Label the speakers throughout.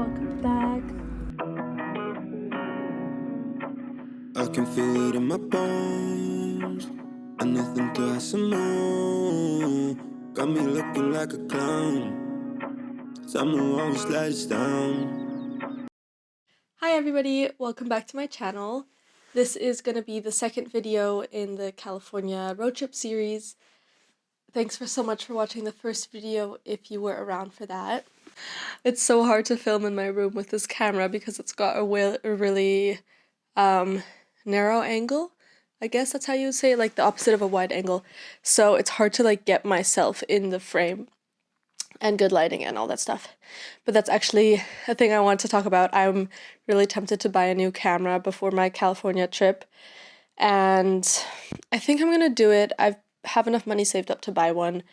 Speaker 1: welcome back.
Speaker 2: I can feel it in my bones. And nothing to ask more. Got me looking like a clown. Someone always let us down.
Speaker 1: Hi everybody, welcome back to my channel. This is going to be the second video in the California road trip series. Thanks so much for watching the first video if you were around for that. It's so hard to film in my room with this camera because it's got a really narrow angle. I guess that's how you would say it, like the opposite of a wide angle. So it's hard to like get myself in the frame and good lighting and all that stuff. But that's actually a thing I want to talk about. I'm really tempted to buy a new camera before my California trip, and I think I'm gonna do it. I have enough money saved up to buy one,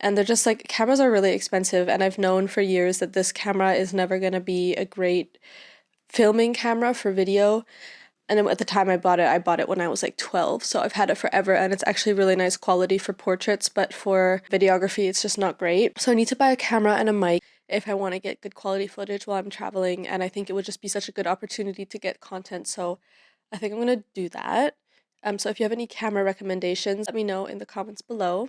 Speaker 1: and they're just like, cameras are really expensive, and I've known for years that this camera is never gonna be a great filming camera for video. And at the time I bought it when I was like 12, so I've had it forever, and it's actually really nice quality for portraits, but for videography it's just not great. So I need to buy a camera and a mic if I want to get good quality footage while I'm traveling, and I think it would just be such a good opportunity to get content, so I think I'm gonna do that. So if you have any camera recommendations, let me know in the comments below.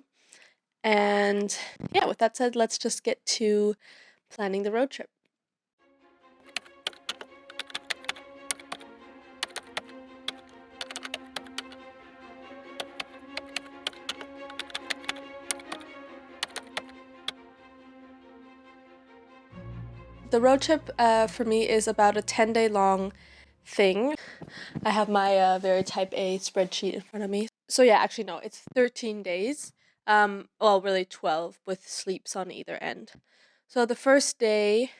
Speaker 1: And yeah, with that said, let's just get to planning the road trip. The road trip for me is about a 10-day long thing. I have my very type A spreadsheet in front of me. So yeah, actually no, it's 13 days. Well, really 12 with sleeps on either end. So the first day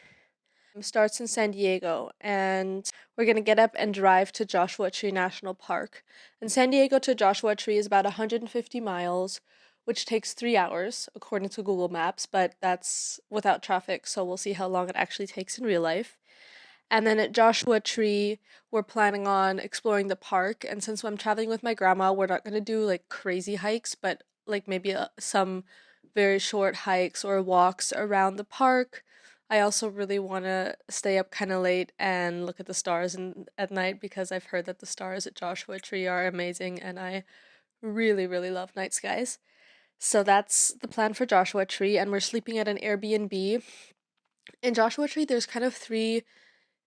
Speaker 1: starts in San Diego, and we're gonna get up and drive to Joshua Tree National Park. And San Diego to Joshua Tree is about 150 miles, which takes 3 hours according to Google Maps, but that's without traffic, so we'll see how long it actually takes in real life. And then at Joshua Tree, we're planning on exploring the park, and since I'm traveling with my grandma, we're not gonna do like crazy hikes, but like maybe some very short hikes or walks around the park. I also really want to stay up kind of late and look at the stars at night, because I've heard that the stars at Joshua Tree are amazing, and I really love night skies. So that's the plan for Joshua Tree, and we're sleeping at an Airbnb. In Joshua Tree, there's kind of three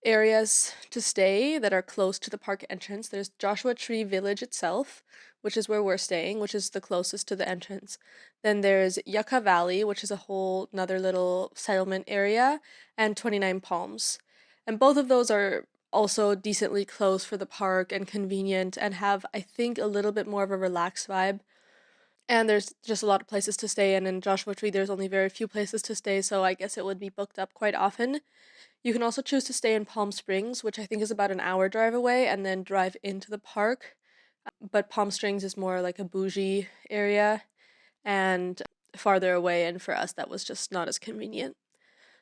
Speaker 1: areas to stay that are close to the park entrance. There's Joshua Tree Village itself, which is where we're staying, which is the closest to the entrance. Then there's Yucca Valley, which is a whole another little settlement area, and 29 Palms. And both of those are also decently close for the park and convenient, and have, I think, a little bit more of a relaxed vibe. And there's just a lot of places to stay, and in Joshua Tree there's only very few places to stay, so I guess it would be booked up quite often. You can also choose to stay in Palm Springs, which I think is about an hour drive away, and then drive into the park. But Palm Springs is more like a bougie area and farther away, and for us that was just not as convenient.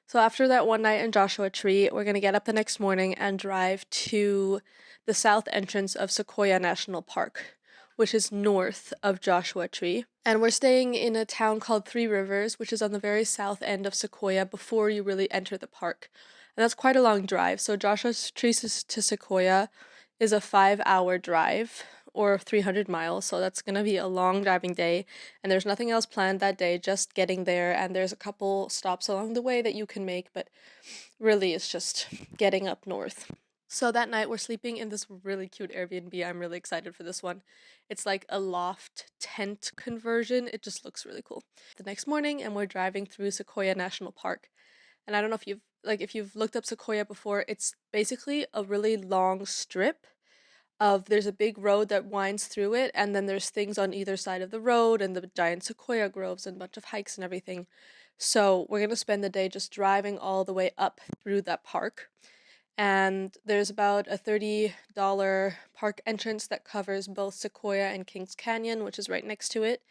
Speaker 1: So after that one night in Joshua Tree, we're going to get up the next morning and drive to the south entrance of Sequoia National Park, which is north of Joshua Tree. And we're staying in a town called Three Rivers, which is on the very south end of Sequoia before you really enter the park. And that's quite a long drive. So Joshua Tree to Sequoia is a 5-hour drive, or 300 miles, so that's gonna be a long driving day, and there's nothing else planned that day, just getting there, and there's a couple stops along the way that you can make, but really it's just getting up north. So that night we're sleeping in this really cute Airbnb. I'm really excited for this one. It's like a loft tent conversion. It just looks really cool. The next morning, and we're driving through Sequoia National Park. And I don't know if you've looked up Sequoia before, it's basically a really long strip there's a big road that winds through it, and then there's things on either side of the road, and the giant sequoia groves and a bunch of hikes and everything. So we're gonna spend the day just driving all the way up through that park. And there's about a $30 park entrance that covers both Sequoia and Kings Canyon, which is right next to it.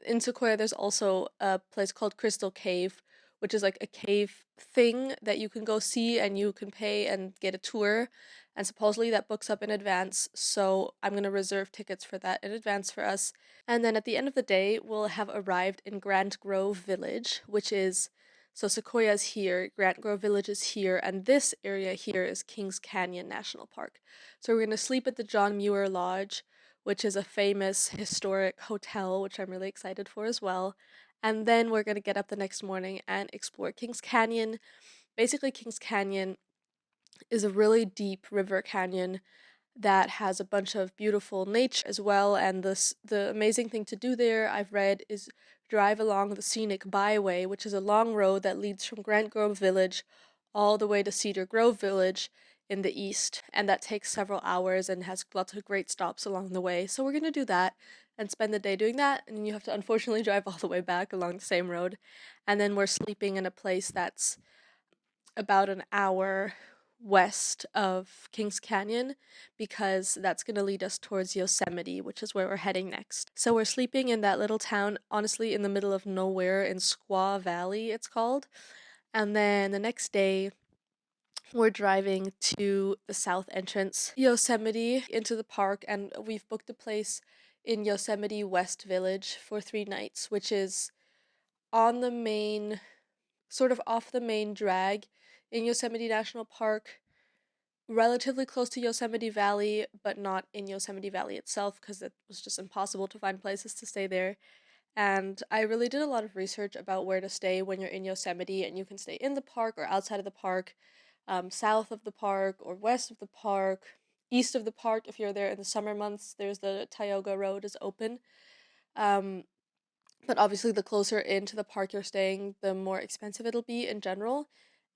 Speaker 1: In Sequoia, there's also a place called Crystal Cave, which is like a cave thing that you can go see, and you can pay and get a tour. And supposedly that books up in advance, so I'm going to reserve tickets for that in advance for us. And then at the end of the day, we'll have arrived in Grand Grove Village, which is So Sequoia is here, Grant Grove Village is here, and this area here is Kings Canyon National Park. So we're going to sleep at the John Muir Lodge, which is a famous historic hotel, which I'm really excited for as well. And then we're going to get up the next morning and explore Kings Canyon. Basically, Kings Canyon is a really deep river canyon that has a bunch of beautiful nature as well. And the amazing thing to do there, I've read, is drive along the scenic byway, which is a long road that leads from Grant Grove Village all the way to Cedar Grove Village in the east. And that takes several hours and has lots of great stops along the way. So we're going to do that and spend the day doing that. And you have to unfortunately drive all the way back along the same road. And then we're sleeping in a place that's about an hour west of Kings Canyon because that's going to lead us towards Yosemite, which is where we're heading next. So we're sleeping in that little town, honestly, in the middle of nowhere in Squaw Valley, it's called. And then the next day, we're driving to the south entrance, Yosemite, into the park, and we've booked a place in Yosemite West Village for 3 nights, which is on the main, sort of off the main drag in Yosemite National Park, relatively close to Yosemite Valley, but not in Yosemite Valley itself because it was just impossible to find places to stay there. And I really did a lot of research about where to stay when you're in Yosemite, and you can stay in the park or outside of the park, south of the park or west of the park, east of the park. If you're there in the summer months, there's the Tioga Road is open. Um, but obviously, the closer into the park you're staying, the more expensive it'll be in general.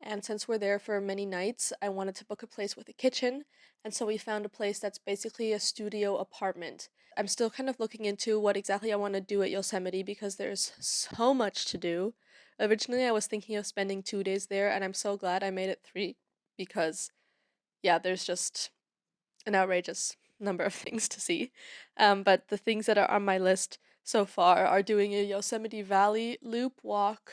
Speaker 1: And since we're there for many nights, I wanted to book a place with a kitchen. And so we found a place that's basically a studio apartment. I'm still kind of looking into what exactly I want to do at Yosemite because there's so much to do. Originally, I was thinking of spending 2 days there, and I'm so glad I made it 3 because, yeah, there's just an outrageous number of things to see. But the things that are on my list so far are doing a Yosemite Valley loop walk,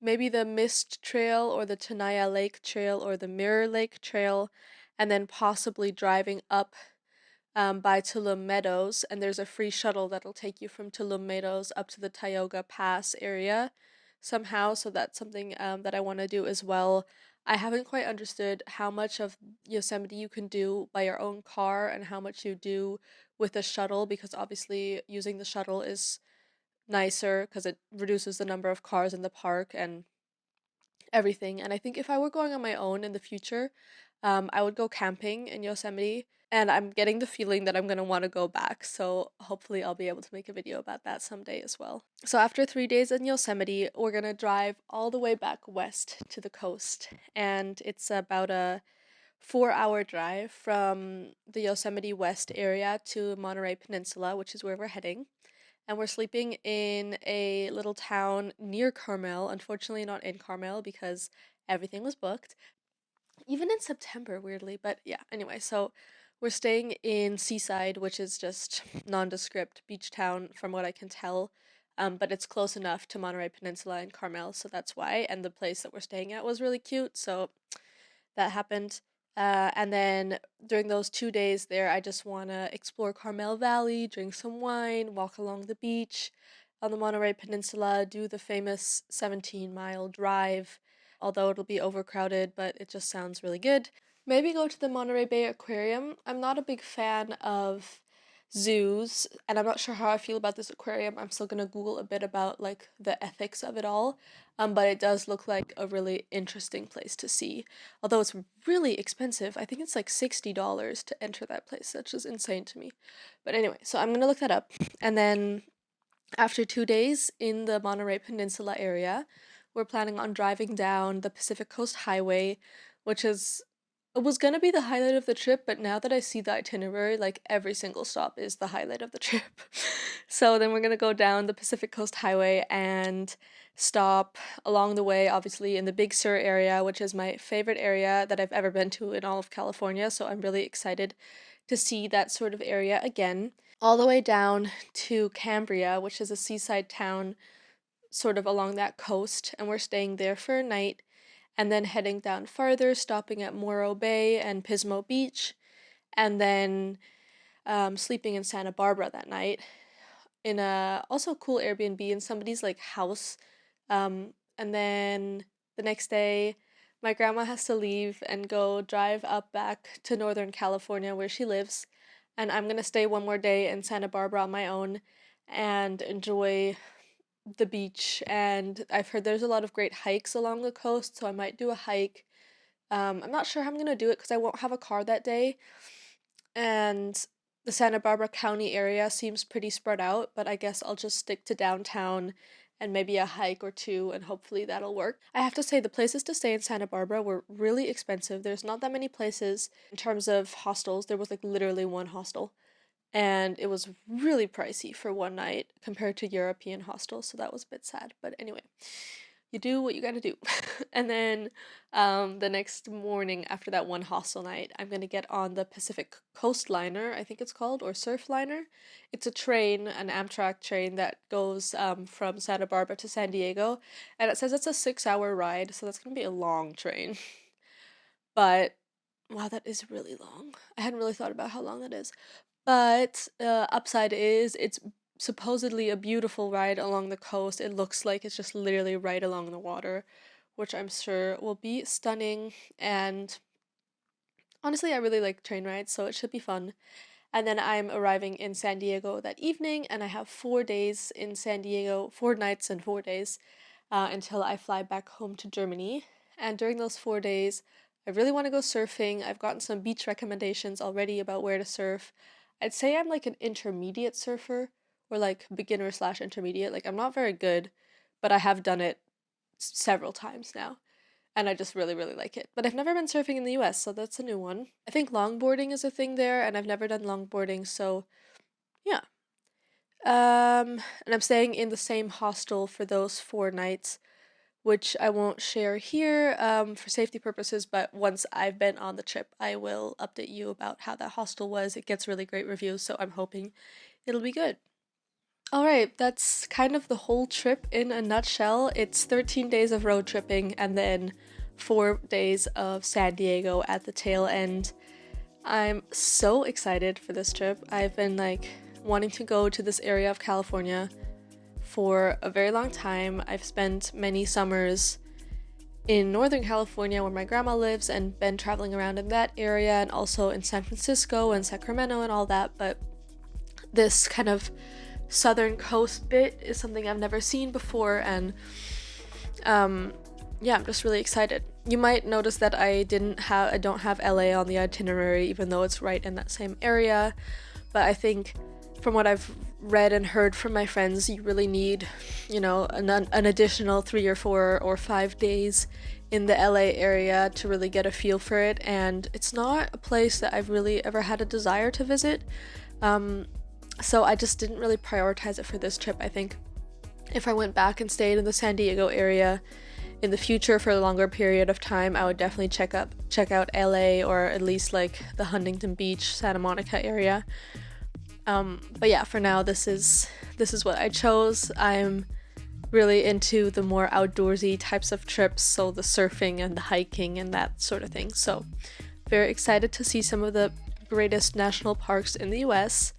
Speaker 1: maybe the Mist Trail or the Tenaya Lake Trail or the Muir Lake Trail, and then possibly driving up by Tulum Meadows. And there's a free shuttle that'll take you from Tulum Meadows up to the Tioga Pass area somehow. So that's something that I want to do as well. I haven't quite understood how much of Yosemite you can do by your own car and how much you do with a shuttle because obviously using the shuttle is nicer because it reduces the number of cars in the park and everything. And I think if I were going on my own in the future, I would go camping in Yosemite. And I'm getting the feeling that I'm going to want to go back. So hopefully I'll be able to make a video about that someday as well. So after 3 days in Yosemite, we're going to drive all the way back west to the coast. And it's about a 4-hour drive from the Yosemite West area to Monterey Peninsula, which is where we're heading. And we're sleeping in a little town near Carmel. Unfortunately, not in Carmel because everything was booked, even in September, weirdly. But yeah, anyway, so we're staying in Seaside, which is just nondescript beach town from what I can tell. But it's close enough to Monterey Peninsula and Carmel, so that's why. And the place that we're staying at was really cute, so that happened. And then during those 2 days there, I just want to explore Carmel Valley, drink some wine, walk along the beach on the Monterey Peninsula, do the famous 17-mile drive, although it'll be overcrowded, but it just sounds really good. Maybe go to the Monterey Bay Aquarium. I'm not a big fan of zoos, and I'm not sure how I feel about this aquarium. I'm still gonna Google a bit about like the ethics of it all. But it does look like a really interesting place to see. Although it's really expensive. I think it's like $60 to enter that place. That's just insane to me. But anyway, so I'm gonna look that up. And then after 2 days in the Monterey Peninsula area, we're planning on driving down the Pacific Coast Highway, which is it was gonna be the highlight of the trip, but now that I see the itinerary, like every single stop is the highlight of the trip. So then we're gonna go down the Pacific Coast Highway and stop along the way, obviously in the Big Sur area, which is my favorite area that I've ever been to in all of California. So I'm really excited to see that sort of area again. All the way down to Cambria, which is a seaside town sort of along that coast, and we're staying there for a night and then heading down farther, stopping at Morro Bay and Pismo Beach, and then sleeping in Santa Barbara that night in a also cool Airbnb in somebody's like house. And then the next day, my grandma has to leave and go drive up back to Northern California where she lives, and I'm gonna stay one more day in Santa Barbara on my own and enjoy the beach. And I've heard there's a lot of great hikes along the coast, so I might do a hike. I'm not sure how I'm gonna do it because I won't have a car that day, and the Santa Barbara County area seems pretty spread out, but I guess I'll just stick to downtown and maybe a hike or two, and hopefully that'll work. I have to say, the places to stay in Santa Barbara were really expensive. There's not that many places in terms of hostels. There was like literally one hostel, and it was really pricey for one night compared to European hostels, so that was a bit sad. But anyway, you do what you gotta do. And then the next morning after that one hostel night, I'm gonna get on the Pacific Coastliner, I think it's called, or Surfliner. It's a train, an Amtrak train that goes from Santa Barbara to San Diego, and it says it's a 6-hour ride, so that's gonna be a long train. But wow, that is really long. I hadn't really thought about how long that is. But upside is it's supposedly a beautiful ride along the coast. It looks like it's just literally right along the water, which I'm sure will be stunning. And honestly, I really like train rides, so it should be fun. And then I'm arriving in San Diego that evening, and I have 4 days in San Diego, 4 nights and 4 days, until I fly back home to Germany. And during those 4 days, I really want to go surfing. I've gotten some beach recommendations already about where to surf. I'd say I'm like an intermediate surfer, or like beginner slash intermediate. Like, I'm not very good, but I have done it several times now, and I just really, really like it. But I've never been surfing in the US, so that's a new one. I think longboarding is a thing there, and I've never done longboarding, so yeah. And I'm staying in the same hostel for those 4 nights, which I won't share here for safety purposes, but once I've been on the trip, I will update you about how that hostel was. It gets really great reviews, so I'm hoping it'll be good. All right, that's kind of the whole trip in a nutshell. It's 13 days of road tripping and then 4 days of San Diego at the tail end. I'm so excited for this trip. I've been like wanting to go to this area of California for a very long time. I've spent many summers in Northern California where my grandma lives and been traveling around in that area, and also in San Francisco and Sacramento and all that, but this kind of southern coast bit is something I've never seen before, and yeah, I'm just really excited. You might notice that I don't have LA on the itinerary, even though it's right in that same area, but I think from what I've read and heard from my friends, you really need, an additional 3 or 4 or 5 days in the LA area to really get a feel for it, and it's not a place that I've really ever had a desire to visit. So I just didn't really prioritize it for this trip. I think if I went back and stayed in the San Diego area in the future for a longer period of time, I would definitely check out LA, or at least like the Huntington Beach, Santa Monica area. But yeah, for now, this is what I chose. I'm really into the more outdoorsy types of trips, so the surfing and the hiking and that sort of thing. So very excited to see some of the greatest national parks in the US,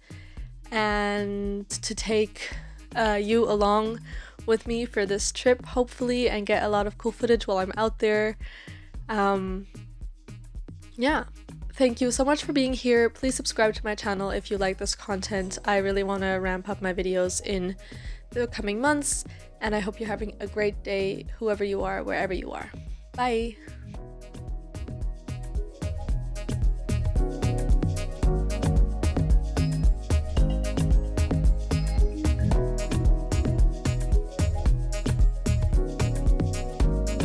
Speaker 1: and to take you along with me for this trip, hopefully, and get a lot of cool footage while I'm out there. Yeah. Thank you so much for being here. Please subscribe to my channel if you like this content. I really want to ramp up my videos in the coming months, and I hope you're having a great day, whoever you are, wherever you are. Bye!